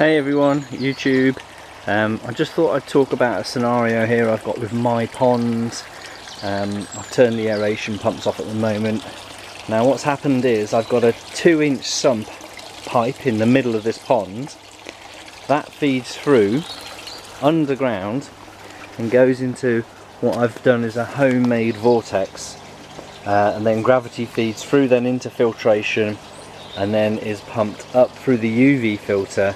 Hey everyone, YouTube. I just thought I'd talk about a scenario here I've got with my pond. I've turned the aeration pumps off at the moment. Now what's happened is I've got a 2-inch sump pipe in the middle of this pond. That feeds through underground and goes into what I've done is a homemade vortex. And then gravity feeds through then into filtration and then is pumped up through the UV filter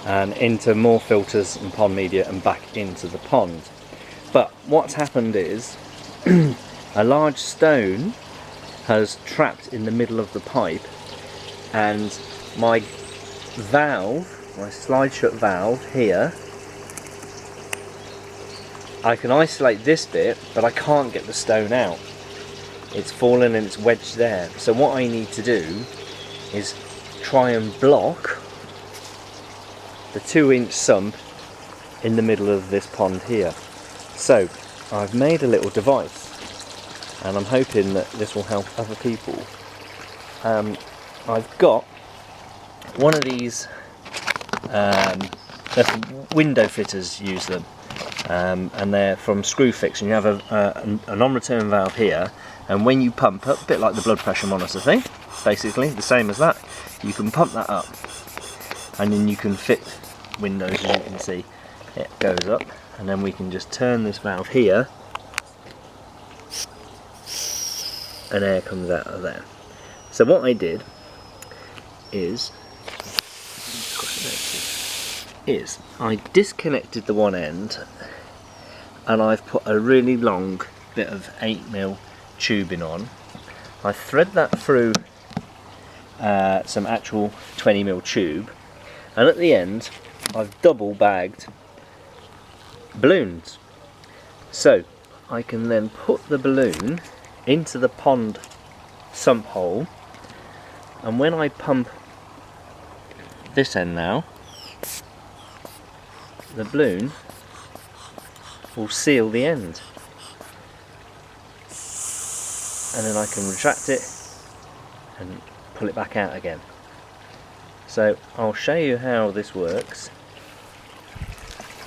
and into more filters and pond media and back into the pond. But what's happened is a large stone has trapped in the middle of the pipe, and my valve, my slide shut valve here, I can isolate this bit but I can't get the stone out. It's fallen and it's wedged there. So what I need to do is try and block the 2-inch sump in the middle of this pond here. So I've made a little device and I'm hoping that this will help other people. I've got one of these, window fitters use them, and they're from Screwfix, and you have a non-return valve here, and when you pump up, a bit like the blood pressure monitor thing, basically the same as that, you can pump that up and then you can fit windows, as you can see. It goes up and then we can just turn this valve here and air comes out of there. So what I did is I disconnected the one end and I've put a really long bit of 8mm tubing on. I thread that through some actual 20mm tube, and at the end I've double bagged balloons, so I can then put the balloon into the pond sump hole, and when I pump this end now, the balloon will seal the end, and then I can retract it and pull it back out again. So I'll show you how this works.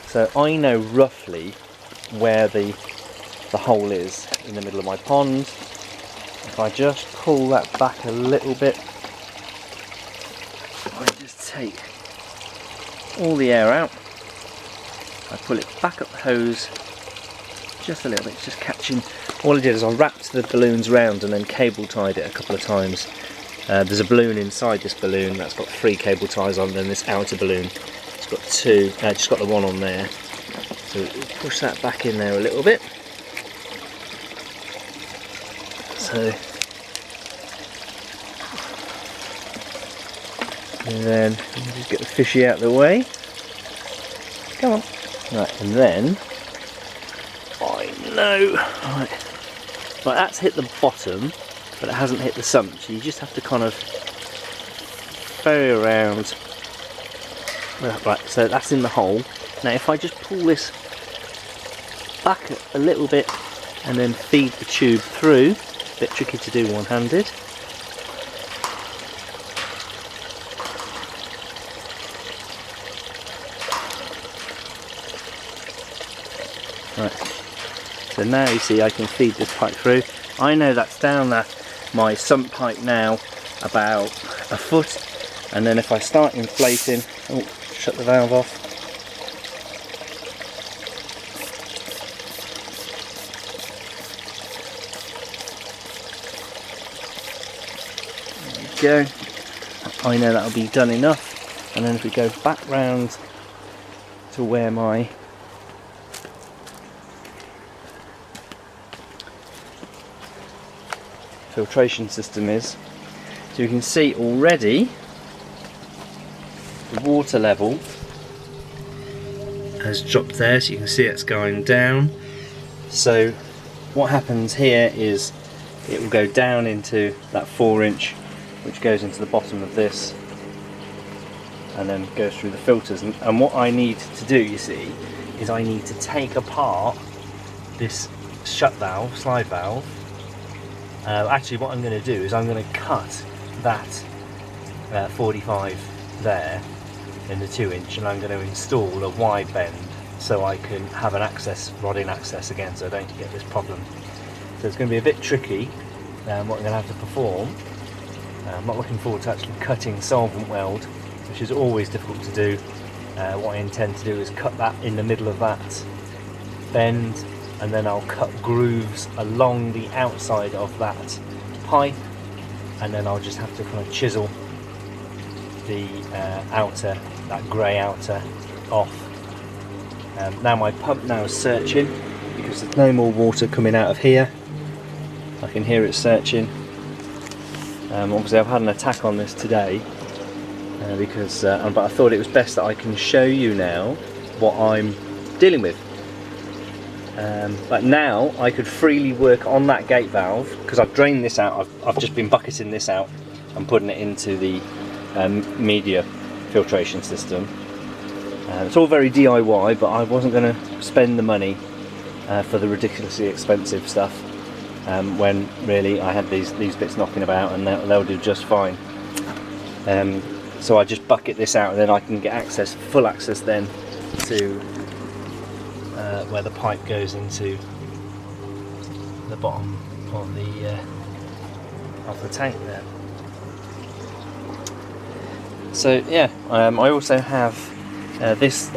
So I know roughly where the hole is in the middle of my pond. If I just pull that back a little bit, I just take all the air out, I pull it back up the hose just a little bit, it's just catching. All I did is I wrapped the balloons round and then cable tied it a couple of times. There's a balloon inside this balloon that's got 3 cable ties on, then this outer balloon, it's got 2, just got the one on there. So push that back in there a little bit. So, and then just get the fishy out of the way. Come on. Right, and then I know. Right, that's hit the bottom, but it hasn't hit the sump, so you just have to kind of ferry around. Right, so that's in the hole. Now if I just pull this back a little bit and then feed the tube through, a bit tricky to do one-handed. Right, so now you see I can feed this pipe through. I know that's down my sump pipe now about a foot, and then if I start inflating, oh, shut the valve off. There we go. I know that'll be done enough, and then if we go back round to where my filtration system is, so you can see already the water level has dropped there, so you can see it's going down. So what happens here is it will go down into that 4-inch, which goes into the bottom of this and then goes through the filters, and what I need to do, you see, is I need to take apart this shut valve, slide valve. Actually what I'm going to do is I'm going to cut that 45 there in the 2-inch, and I'm going to install a wide bend so I can have an access, rod-in access again, so I don't get this problem. So it's going to be a bit tricky what I'm going to have to perform. I'm not looking forward to actually cutting solvent weld, which is always difficult to do. What I intend to do is cut that in the middle of that bend, and then I'll cut grooves along the outside of that pipe, and then I'll just have to kind of chisel the outer, that grey outer, off. Now my pump now is searching because there's no more water coming out of here. I can hear it searching. Obviously I've had an attack on this today but I thought it was best that I can show you now what I'm dealing with. But now I could freely work on that gate valve because I've drained this out. I've just been bucketing this out and putting it into the media filtration system. It's all very DIY, but I wasn't going to spend the money for the ridiculously expensive stuff when really I had these bits knocking about, and they'll do just fine. So I just bucket this out, and then I can get access, full access then to where the pipe goes into the bottom of the tank there. So yeah, I also have this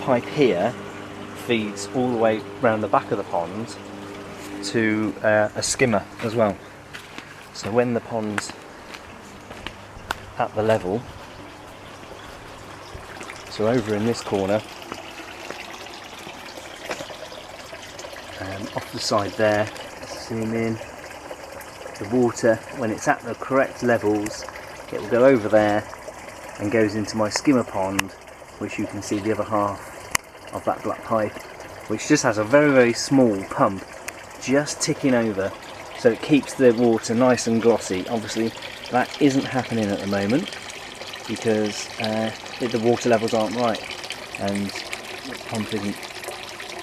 pipe here feeds all the way around the back of the pond to a skimmer as well. So when the pond's at the level, so over in this corner, off the side there, zoom in, the water, when it's at the correct levels, it will go over there and goes into my skimmer pond, which you can see the other half of that black pipe, which just has a very, very small pump just ticking over, so it keeps the water nice and glossy. Obviously that isn't happening at the moment because the water levels aren't right and the pump isn't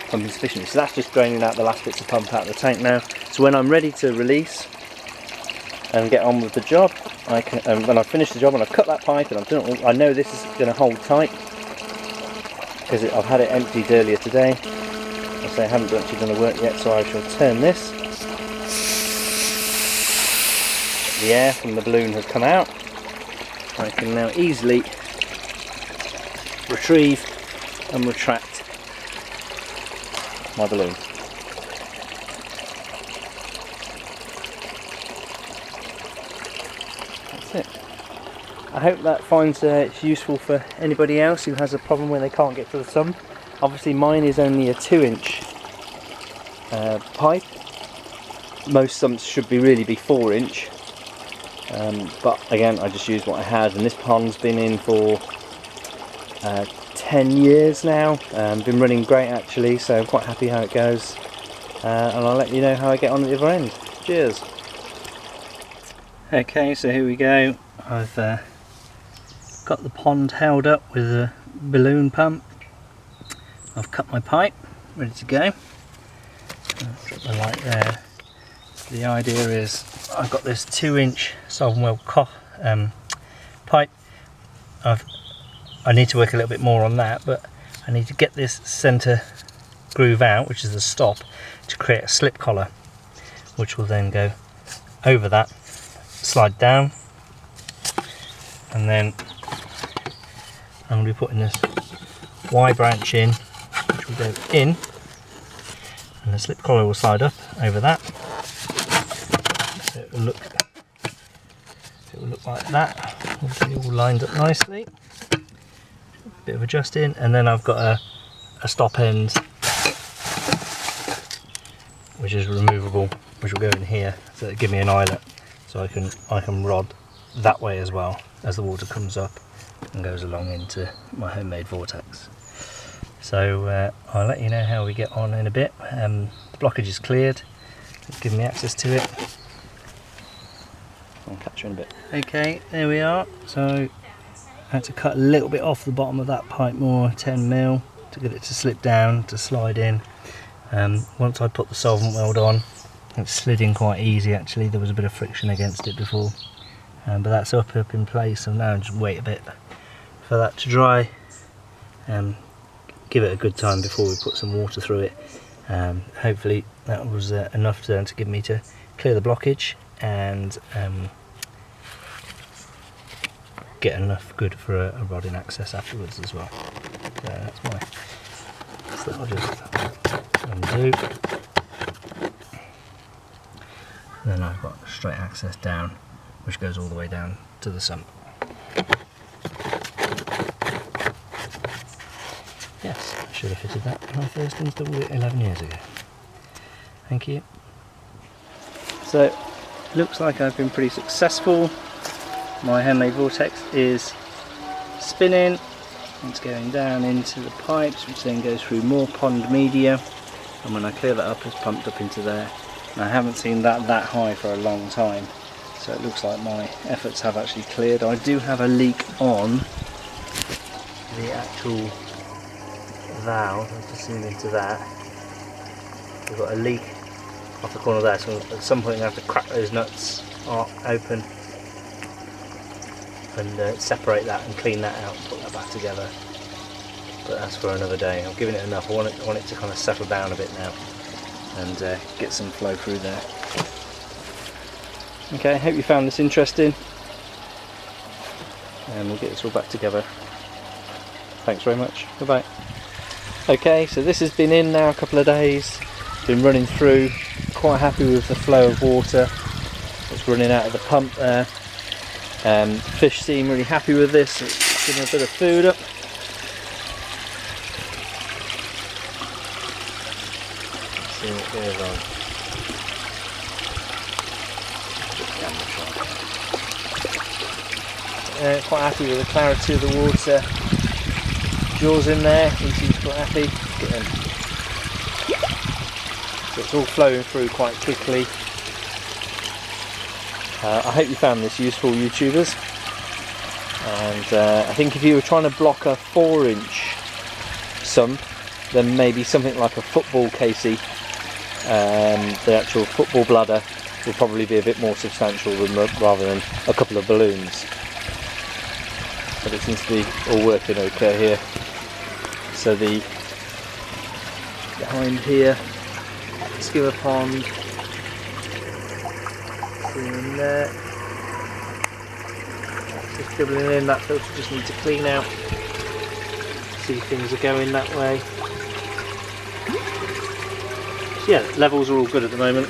pumping sufficiently. So that's just draining out the last bits of pump out of the tank now. So when I'm ready to release and get on with the job, I can, when I finish the job and I've cut that pipe and I've done it all, I know this is going to hold tight because I've had it emptied earlier today. I say I haven't actually done the work yet, so I shall turn this. The air from the balloon has come out. I can now easily retrieve and retract my balloon. That's it. I hope that finds it's useful for anybody else who has a problem when they can't get to the sump. Obviously mine is only a 2-inch pipe. Most sumps should really be 4-inch. But again, I just used what I had, and this pond's been in for 10 years now. Been running great actually, so I'm quite happy how it goes, and I'll let you know how I get on at the other end. Cheers. Okay, so here we go. I've got the pond held up with a balloon pump. I've cut my pipe, ready to go. I'll drop the light there. The idea is I've got this 2-inch solvent weld pipe. I need to work a little bit more on that, but I need to get this centre groove out, which is the stop, to create a slip collar, which will then go over that, slide down, and then I'm going to be putting this Y branch in, which will go in, and the slip collar will slide up over that. So it will look like that. Hopefully all lined up nicely. Bit of adjusting, and then I've got a stop end which is removable, which will go in here, so it'll give me an eyelet, so I can rod that way as well as the water comes up and goes along into my homemade vortex. So I'll let you know how we get on in a bit. The blockage is cleared, it's given me access to it. I'll catch you in a bit. Okay, there we are. So I had to cut a little bit off the bottom of that pipe, more 10mm, to get it to slip down, to slide in. Once I put the solvent weld on, it slid in quite easy actually. There was a bit of friction against it before, but that's up in place, and now just wait a bit for that to dry. Give it a good time before we put some water through it. Hopefully that was enough to give me to clear the blockage and get enough good for a rodding access afterwards as well. So that's my, so I'll just undo. And then I've got straight access down, which goes all the way down to the sump. Yes, I should have fitted that when I first installed it 11 years ago. Thank you. So, looks like I've been pretty successful. My handmade vortex is spinning. It's going down into the pipes, which then goes through more pond media. And when I clear that up, it's pumped up into there. And I haven't seen that high for a long time. So it looks like my efforts have actually cleared. I do have a leak on the actual valve. I'll just zoom into that. We've got a leak off the corner there, so at some point I have to crack those nuts open and separate that and clean that out and put that back together. But that's for another day. I've given it enough. I want it to kind of settle down a bit now and get some flow through there. Okay, I hope you found this interesting, and we'll get this all back together. Thanks very much. Goodbye. Okay, so this has been in now a couple of days, been running through, quite happy with the flow of water that's running out of the pump there. Fish seem really happy with this. It's giving a bit of food up. Let's see what goes on. Quite happy with the clarity of the water. Jaws in there, he seems quite happy. So it's all flowing through quite quickly. I hope you found this useful, YouTubers. And I think if you were trying to block a 4-inch sump, then maybe something like a football casey, the actual football bladder, will probably be a bit more substantial rather than a couple of balloons. But it seems to be all working okay here. So the behind here, skimmer pond, in there, that's just dribbling in. That filter just needs to clean out. See, things are going that way. So yeah, levels are all good at the moment.